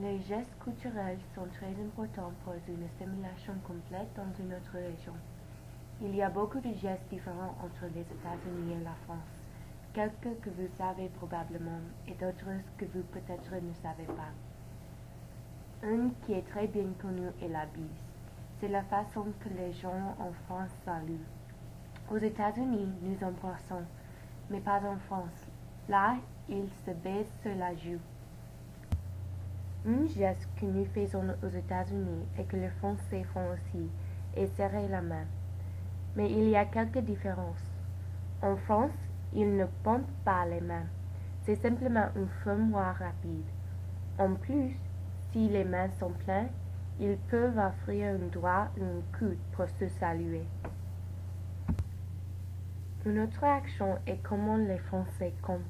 Les gestes culturels sont très importants pour une assimilation complète dans une autre région. Il y a beaucoup de gestes différents entre les États-Unis et la France, quelques que vous savez probablement et d'autres que vous peut-être ne savez pas. Un qui est très bien connu est la bise. C'est la façon que les gens en France saluent. Aux États-Unis, nous embrassons, mais pas en France. Là, ils se baisent sur la joue. Un geste que nous faisons aux États-Unis et que les Français font aussi est serrer la main. Mais il y a quelques différences. En France, ils ne pompent pas les mains. C'est simplement un fermoir rapide. En plus, si les mains sont pleines, ils peuvent offrir un doigt ou un coude pour se saluer. Une autre action est comment les Français comptent.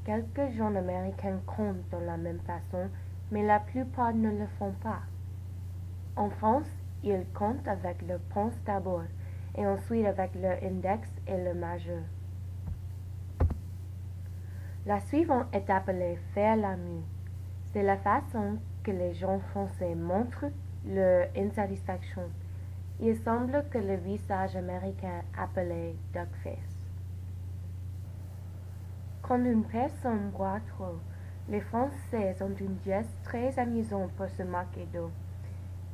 Quelques gens américains comptent de la même façon, mais la plupart ne le font pas. En France, ils comptent avec le pouce d'abord, et ensuite avec leur index et le majeur. La suivante est appelée faire la moue. C'est la façon que les gens français montrent leur insatisfaction. Il semble que le visage américain appelé duck face. Quand une personne boit trop, les Français ont un geste très amusant pour se moquer d'eux.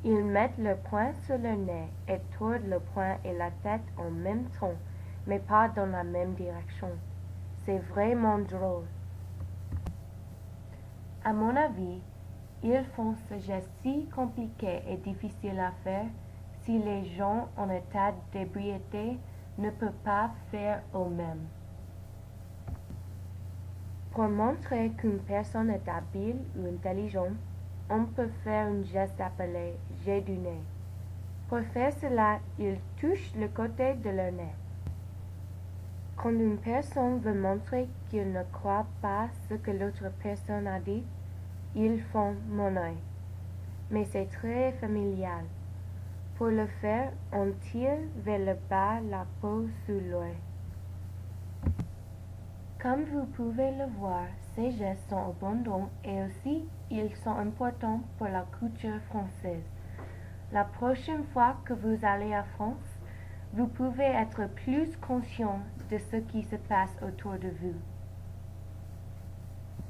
Ils mettent le poing sur le nez et tordent le poing et la tête en même temps, mais pas dans la même direction. C'est vraiment drôle. À mon avis, ils font ce geste si compliqué et difficile à faire si les gens en état d'ébriété ne peuvent pas faire eux-mêmes. Pour montrer qu'une personne est habile ou intelligente, on peut faire un geste appelé jet du nez. Pour faire cela, ils touchent le côté de leur nez. Quand une personne veut montrer qu'il ne croit pas ce que l'autre personne a dit, ils font mon œil. Mais c'est très familial. Pour le faire, on tire vers le bas la peau sous l'œil. Comme vous pouvez le voir, ces gestes sont abondants et aussi ils sont importants pour la culture française. La prochaine fois que vous allez à France, vous pouvez être plus conscient de ce qui se passe autour de vous.